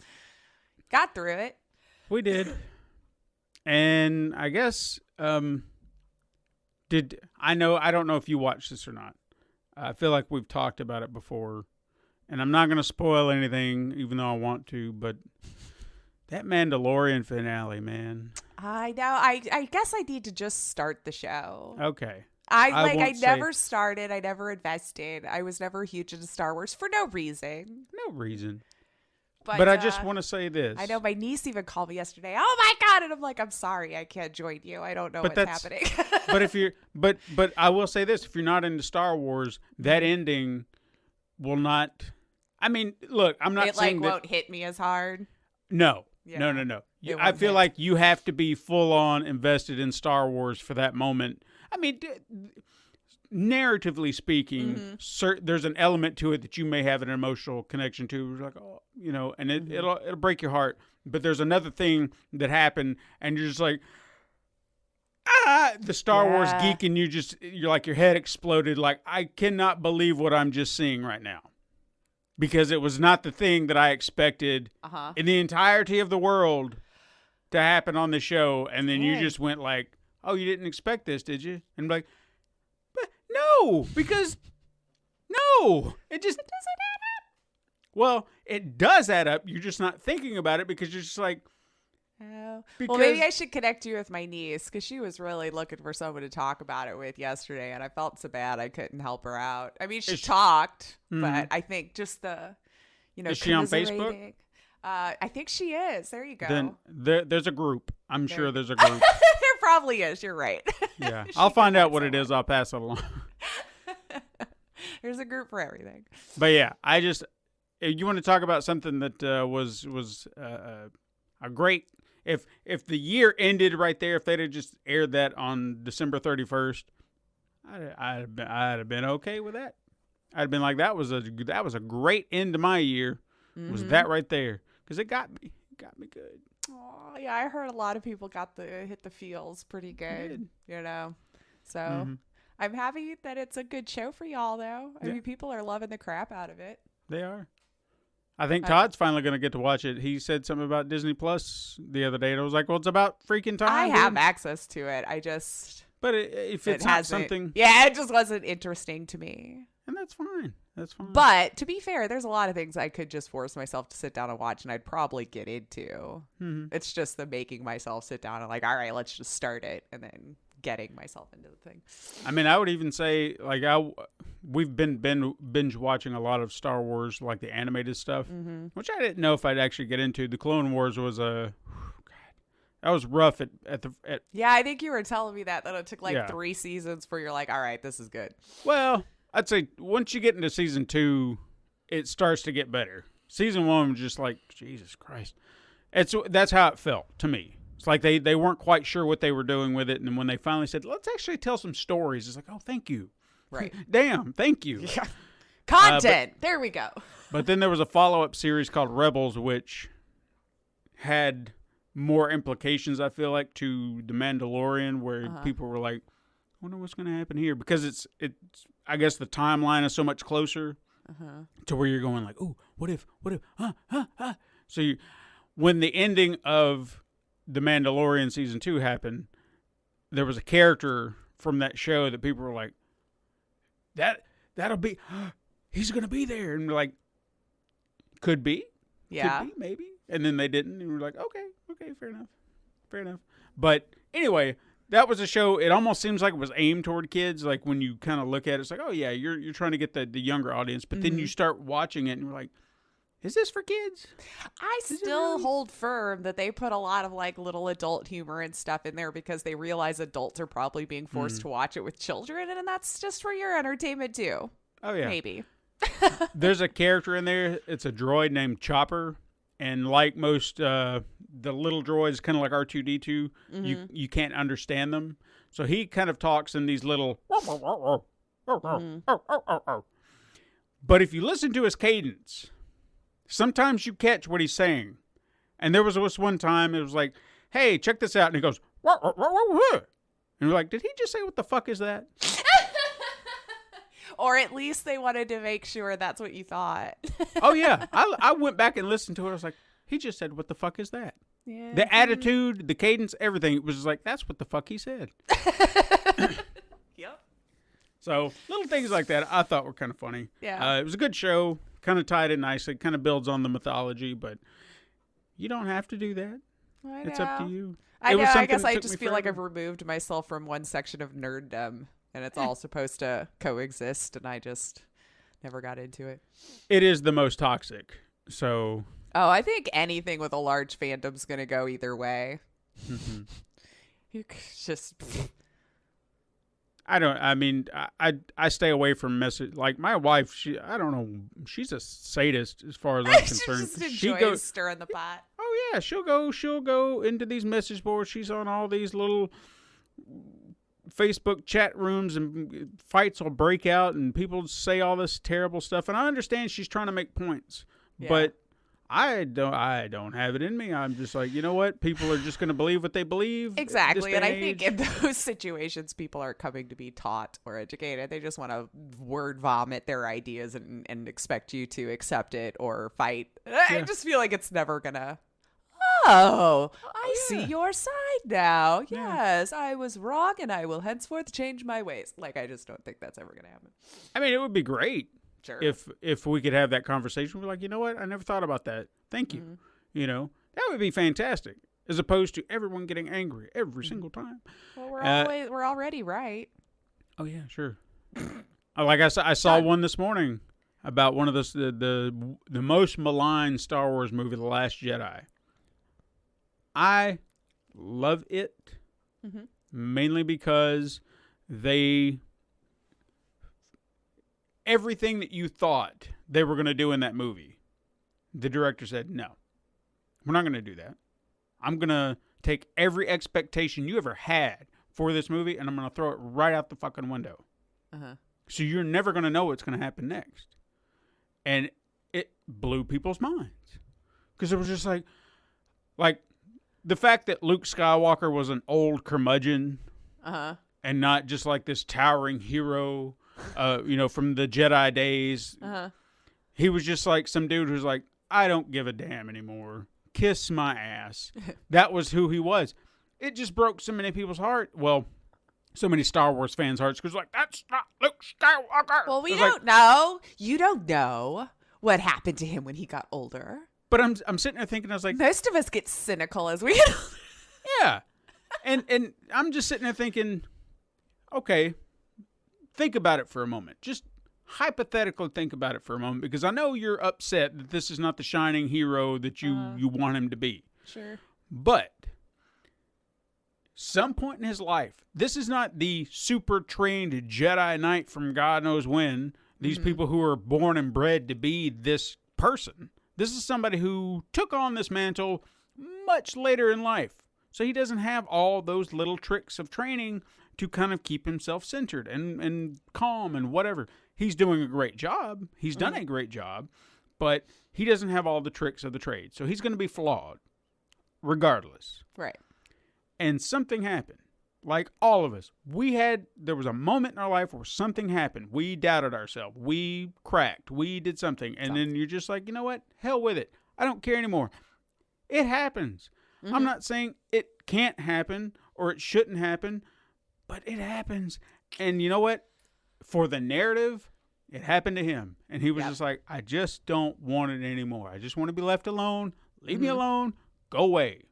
Speaker 3: Got through it.
Speaker 2: We did. And I guess I don't know if you watched this or not. I feel like we've talked about it before, and I'm not going to spoil anything even though I want to, but that Mandalorian finale, man.
Speaker 3: I know. I guess I need to just start the show.
Speaker 2: Okay.
Speaker 3: I never started. I never invested. I was never huge into Star Wars for no reason.
Speaker 2: No reason.
Speaker 3: But
Speaker 2: I just want to say this.
Speaker 3: I know my niece even called me yesterday. Oh my God. And I'm like, I'm sorry. I can't join you. I don't know what's happening.
Speaker 2: But if you're, but I will say this: if you're not into Star Wars, that ending will not. I mean, look, I'm not saying that
Speaker 3: won't hit me as hard.
Speaker 2: No,
Speaker 3: Yeah.
Speaker 2: no.
Speaker 3: It
Speaker 2: I
Speaker 3: won't
Speaker 2: feel
Speaker 3: hit.
Speaker 2: like you have to be full on invested in Star Wars for that moment. I mean, narratively speaking, there's an element to it that you may have an emotional connection to. It's like, and it'll break your heart. But there's another thing that happened, and you're just like, the Star Wars geek, and you're like, your head exploded. Like, I cannot believe what I'm just seeing right now. Because it was not the thing that I expected in the entirety of the world to happen on the show. And then you just went like, oh, you didn't expect this, did you? And I'm like, but no, because it doesn't add up. Well, it does add up. You're just not thinking about it because you're just like,
Speaker 3: well, maybe I should connect you with my niece because she was really looking for someone to talk about it with yesterday, and I felt so bad I couldn't help her out. I mean, she talked, but I think just the,
Speaker 2: is she on Facebook?
Speaker 3: commiserating. I think she is. There you go.
Speaker 2: Then there's a group. I'm sure there's a group.
Speaker 3: There probably is. You're right.
Speaker 2: Yeah, I'll find out what it is. I'll pass it along.
Speaker 3: There's a group for everything.
Speaker 2: But yeah, you want to talk about something that was a great. If the year ended right there, if they'd have just aired that on December 31st, I'd have been okay with that. I'd have been like, that was a great end to my year. Was that right there? Because it got me good.
Speaker 3: Oh yeah, I heard a lot of people hit the feels pretty good. So I'm happy that it's a good show for y'all though. I mean, people are loving the crap out of it.
Speaker 2: They are. I think Todd's finally going to get to watch it. He said something about Disney Plus the other day, and I was like, well, it's about freaking time.
Speaker 3: I have access to it.
Speaker 2: But if it's not something...
Speaker 3: Yeah, it just wasn't interesting to me.
Speaker 2: And that's fine.
Speaker 3: But to be fair, there's a lot of things I could just force myself to sit down and watch, and I'd probably get into. It's just the making myself sit down and like, all right, let's just start it, and then getting myself into the thing.
Speaker 2: I mean, I would even say, like, we've been binge watching a lot of Star Wars, like the animated stuff, which I didn't know if I'd actually get into. The Clone Wars was that was rough at
Speaker 3: Yeah, I think you were telling me that it took 3 seasons for you're like, all right, this is good.
Speaker 2: Well, I'd say once you get into season 2, it starts to get better. Season 1 was just like, Jesus Christ. That's how it felt to me. It's like they weren't quite sure what they were doing with it, and then when they finally said, let's actually tell some stories, it's like, oh, thank you.
Speaker 3: Right.
Speaker 2: Damn, thank you.
Speaker 3: Yeah. Content. There we go.
Speaker 2: But then there was a follow-up series called Rebels, which had more implications, I feel like, to The Mandalorian, where people were like, I wonder what's going to happen here. Because it's I guess the timeline is so much closer. to where you're going like, "Ooh, what if, So when the ending of The Mandalorian season 2 happened, there was a character from that show that people were like, that'll be, he's gonna be there, and we're like, could be, maybe, and then they didn't, and we're like, okay, fair enough. But anyway, that was a show. It almost seems like it was aimed toward kids. Like when you kind of look at it, it's like, oh yeah, you're trying to get the younger audience, but then you start watching it, and you're like, is this for kids?
Speaker 3: I still hold firm that they put a lot of like little adult humor and stuff in there because they realize adults are probably being forced to watch it with children, and that's just for your entertainment too.
Speaker 2: Oh yeah,
Speaker 3: maybe.
Speaker 2: There's a character in there. It's a droid named Chopper, and like most the little droids, kind of like R2-D2, you can't understand them. So he kind of talks in these little. But if you listen to his cadence, sometimes you catch what he's saying. And there was this one time, it was like, hey, check this out. And he goes, and we're like, did he just say what the fuck is that?
Speaker 3: Or at least they wanted to make sure that's what you thought.
Speaker 2: Oh, yeah. I went back and listened to it. I was like, he just said, what the fuck is that?
Speaker 3: Yeah.
Speaker 2: The attitude, the cadence, everything. It was like, that's what the fuck he said.
Speaker 3: Yep.
Speaker 2: So little things like that I thought were kind of funny.
Speaker 3: Yeah.
Speaker 2: It was a good show. Kind of tied in nicely. Kind of builds on the mythology, but you don't have to do that.
Speaker 3: I know.
Speaker 2: It's up to you.
Speaker 3: I know. I guess
Speaker 2: that
Speaker 3: I
Speaker 2: took
Speaker 3: just
Speaker 2: me
Speaker 3: feel like I've
Speaker 2: forever.
Speaker 3: removed myself from one section of nerddom, and it's all supposed to coexist, and I just never got into it.
Speaker 2: It is the most toxic. So
Speaker 3: Oh, I think anything with a large fandom's gonna go either way. You just
Speaker 2: I stay away from message. Like my wife, I don't know, she's a sadist as far as I'm
Speaker 3: she
Speaker 2: concerned.
Speaker 3: just
Speaker 2: She
Speaker 3: enjoys
Speaker 2: goes,
Speaker 3: stirring the pot.
Speaker 2: oh yeah, she'll go into these message boards. She's on all these little Facebook chat rooms, and fights will break out, and people say all this terrible stuff. And I understand she's trying to make points, but I don't have it in me. I'm just like, you know what? People are just going to believe what they believe.
Speaker 3: Exactly. And I think in those situations, people aren't coming to be taught or educated. They just want to word vomit their ideas and expect you to accept it or fight. I just feel like it's never going to. Oh, I see your side now. Yes, I was wrong, and I will henceforth change my ways. Like, I just don't think that's ever going to happen.
Speaker 2: I mean, it would be great.
Speaker 3: Sure.
Speaker 2: If we could have that conversation. We're like, you know what? I never thought about that. Thank you. You know, that would be fantastic. As opposed to everyone getting angry every single time.
Speaker 3: Well, we're already right.
Speaker 2: Oh yeah, sure. Like I saw one this morning about one of the most maligned Star Wars movie, The Last Jedi. I love it mainly because everything that you thought they were going to do in that movie, the director said, no, we're not going to do that. I'm going to take every expectation you ever had for this movie, and I'm going to throw it right out the fucking window. So you're never going to know what's going to happen next. And it blew people's minds. Because it was just like the fact that Luke Skywalker was an old curmudgeon and not just like this towering hero, from the Jedi days. He was just like some dude who's like, I don't give a damn anymore. Kiss my ass. That was who he was. It just broke so many people's heart. Well, so many Star Wars fans' hearts because like, that's not Luke Skywalker.
Speaker 3: Well, we don't know. You don't know what happened to him when he got older.
Speaker 2: But I'm sitting there thinking, I was like,
Speaker 3: most of us get cynical as we get older.
Speaker 2: Yeah. And I'm just sitting there thinking, okay, think about it for a moment. Just hypothetically think about it for a moment, because I know you're upset that this is not the shining hero that you want him to be.
Speaker 3: Sure.
Speaker 2: But some point in his life, this is not the super trained Jedi Knight from God knows when, these people who are born and bred to be this person. This is somebody who took on this mantle much later in life. So he doesn't have all those little tricks of training to kind of keep himself centered and calm and whatever. He's doing a great job. He's done a great job, but he doesn't have all the tricks of the trade. So he's going to be flawed regardless.
Speaker 3: Right.
Speaker 2: And something happened. like all of us, there was a moment in our life where something happened. We doubted ourselves. We cracked. We did something. And then you're just like, you know what? Hell with it. I don't care anymore. It happens. I'm not saying it can't happen or it shouldn't happen, but it happens. And you know what? For the narrative, it happened to him. And he was just like, I just don't want it anymore. I just want to be left alone. Leave me alone. Go away.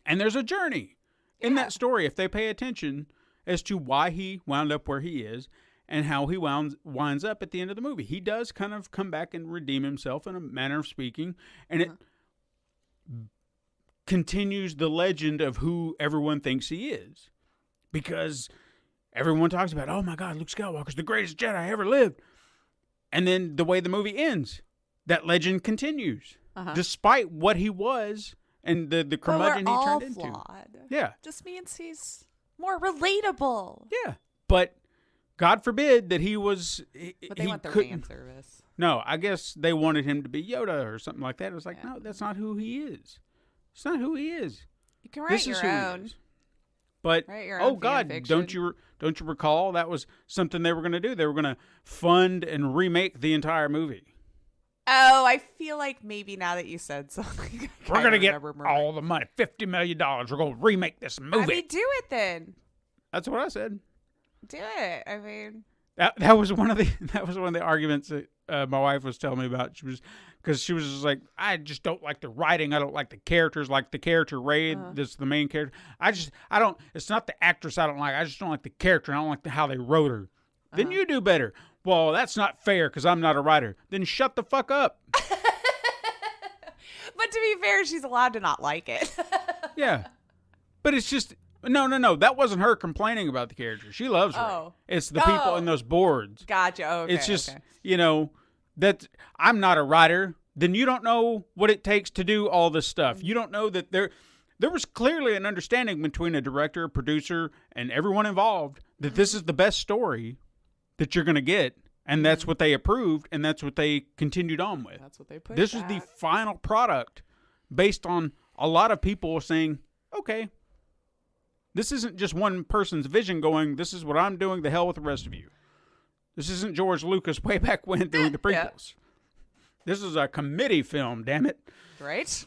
Speaker 2: And there's a journey in that story, if they pay attention, as to why he wound up where he is and how he winds up at the end of the movie. He does kind of come back and redeem himself in a manner of speaking, and it continues the legend of who everyone thinks he is. Because everyone talks about, oh my God, Luke Skywalker's the greatest Jedi ever lived. And then the way the movie ends, that legend continues. Despite what he was and the curmudgeon he turned into.
Speaker 3: Flawed.
Speaker 2: Yeah.
Speaker 3: Just means he's more relatable.
Speaker 2: Yeah. But God forbid that he was...
Speaker 3: But they want their fan service.
Speaker 2: No, I guess they wanted him to be Yoda or something like that. It was like, no, that's not who he is. It's not who he is.
Speaker 3: You can write your own.
Speaker 2: But
Speaker 3: oh
Speaker 2: God, don't you recall that was something they were going to do? They were going to fund and remake the entire movie.
Speaker 3: Oh, I feel like maybe now that you said something,
Speaker 2: we're going to get all the money, $50 million. We're going to remake this movie.
Speaker 3: I mean, do it then.
Speaker 2: That's what I said.
Speaker 3: Do it. I mean,
Speaker 2: that was one of the arguments that my wife was telling me about. Because she was just like, I just don't like the writing. I don't like the characters. Like the character Rey, that's the main character. I don't. It's not the actress I don't like. I just don't like the character. I don't like how they wrote her. Then you do better. Well, that's not fair because I'm not a writer. Then shut the fuck up.
Speaker 3: But to be fair, she's allowed to not like it.
Speaker 2: Yeah. But it's just, no. That wasn't her complaining about the character. She loves Rey. It's the people in those boards.
Speaker 3: Gotcha. Okay.
Speaker 2: It's just, that I'm not a writer. Then you don't know what it takes to do all this stuff. You don't know that there was clearly an understanding between a director, producer, and everyone involved that this is the best story that you're going to get, and that's what they approved, and that's what they continued on with.
Speaker 3: That's what they put.
Speaker 2: This was the final product based on a lot of people saying, okay, this isn't just one person's vision going, this is what I'm doing, the hell with the rest of you. This isn't George Lucas way back when doing the prequels. This is a committee film, damn it.
Speaker 3: Right?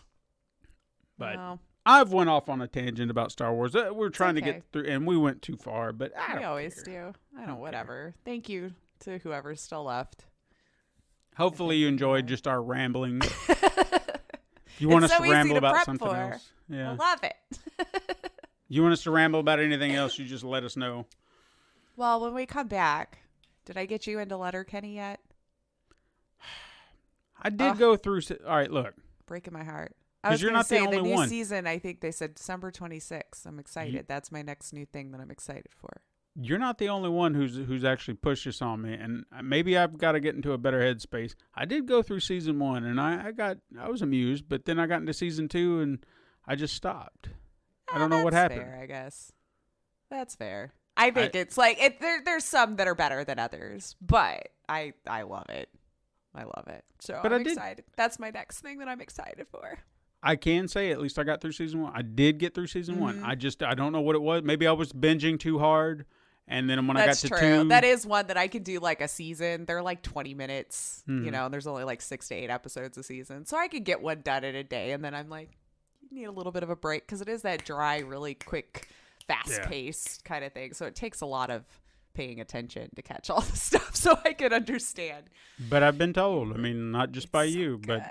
Speaker 2: But I've went off on a tangent about Star Wars. We're trying to get through, and we went too far, but I always
Speaker 3: do. I don't, whatever. Thank you to whoever's still left.
Speaker 2: Hopefully you enjoyed just our rambling. If you want us to ramble about something else. Yeah.
Speaker 3: I love it.
Speaker 2: You want us to ramble about anything else, you just let us know.
Speaker 3: Well, when we come back, did I get you into Letterkenny yet?
Speaker 2: I did go through. All right, look.
Speaker 3: Breaking my heart. I was going to say the new season, I think they said December 26th. I'm excited. That's my next new thing that I'm excited for.
Speaker 2: You're not the only one who's actually pushed this on me, and maybe I've got to get into a better headspace. I did go through season 1, and I was amused, but then I got into season 2, and I just stopped. I don't know what happened.
Speaker 3: That's fair, I guess. That's fair. I think it's like there's some that are better than others, but I love it. I love it. So I'm excited. That's my next thing that I'm excited for.
Speaker 2: I can say at least I got through season 1. I did get through season 1. I don't know what it was. Maybe I was binging too hard. And then when I got to 2.
Speaker 3: That is one that I could do like a season. They're like 20 minutes, and there's only like 6 to 8 episodes a season. So I could get one done in a day. And then I'm like, you need a little bit of a break because it is that dry, really quick, fast-paced kind of thing. So it takes a lot of paying attention to catch all the stuff so I could understand.
Speaker 2: But I've been told, I mean, not just by you, but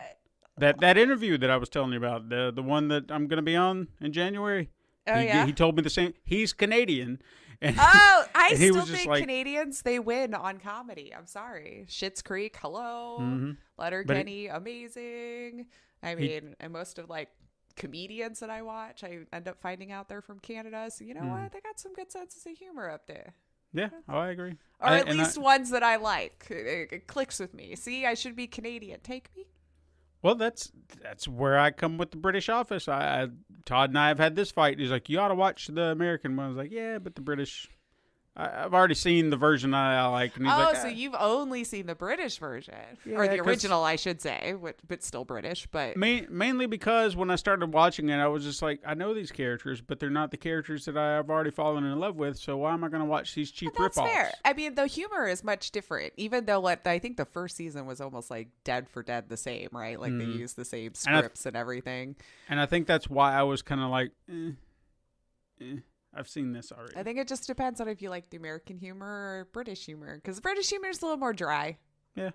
Speaker 2: that interview that I was telling you about, the one that I'm going to be on in January.
Speaker 3: Oh,
Speaker 2: he told me the same. He's Canadian. And,
Speaker 3: I
Speaker 2: and
Speaker 3: still think Canadians, they win on comedy. I'm sorry. Schitt's Creek, hello. Letterkenny, amazing. I mean, and most of like comedians that I watch, I end up finding out they're from Canada. So you know what? They got some good senses of humor up there.
Speaker 2: Yeah, I agree.
Speaker 3: Or at least ones that I like. It clicks with me. See, I should be Canadian. Take me.
Speaker 2: Well, that's where I come with the British Office. Todd and I have had this fight. He's like, you ought to watch the American one. I was like, yeah, but the British, I've already seen the version I like. And he's like,
Speaker 3: so you've only seen the British version, or
Speaker 2: Yeah,
Speaker 3: the
Speaker 2: 'cause-
Speaker 3: original, I should say, but still British. But
Speaker 2: Mainly because when I started watching it, I was just like, I know these characters, but they're not the characters that I've already fallen in love with. So why am I going to watch these cheap
Speaker 3: that's
Speaker 2: ripoffs?
Speaker 3: fair. I mean, the humor is much different, even though I think the first season was almost like dead for dead the same, right? Like they used the same scripts and everything.
Speaker 2: And I think that's why I was kind of like, I've seen this already.
Speaker 3: I think it just depends on if you like the American humor or British humor, because British humor is a little more dry.
Speaker 2: Yeah.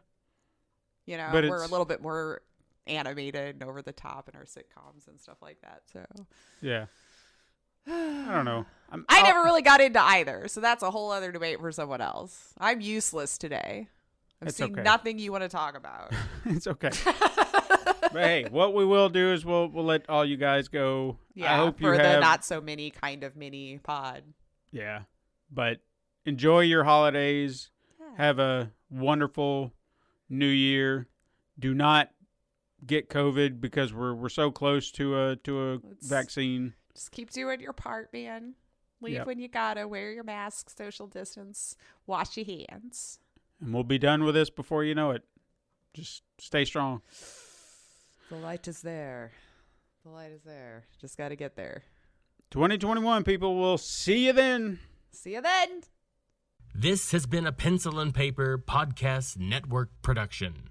Speaker 3: You know,
Speaker 2: But
Speaker 3: we're a
Speaker 2: it's-
Speaker 3: little bit more animated and over the top in our sitcoms and stuff like that. So
Speaker 2: Yeah. I don't know.
Speaker 3: I never really got into either, so that's a whole other debate for someone else. I'm useless today. I've
Speaker 2: It's
Speaker 3: seen
Speaker 2: okay.
Speaker 3: nothing you want to talk about.
Speaker 2: It's okay. But hey, what we will do is we'll let all you guys go.
Speaker 3: Yeah,
Speaker 2: I hope you
Speaker 3: for the
Speaker 2: have,
Speaker 3: not so mini kind of mini pod.
Speaker 2: Yeah. But enjoy your holidays. Have a wonderful new year. Do not get COVID because we're so close to a vaccine.
Speaker 3: Just keep doing your part, man. Leave
Speaker 2: Yep.
Speaker 3: when you gotta. Wear your mask, social distance, wash your hands.
Speaker 2: And we'll be done with this before you know it. Just stay strong.
Speaker 3: The light is there. The light is there. Just gotta get there.
Speaker 2: 2021, people. We'll see you then.
Speaker 3: See you then.
Speaker 1: This has been a Pencil and Paper Podcast Network production.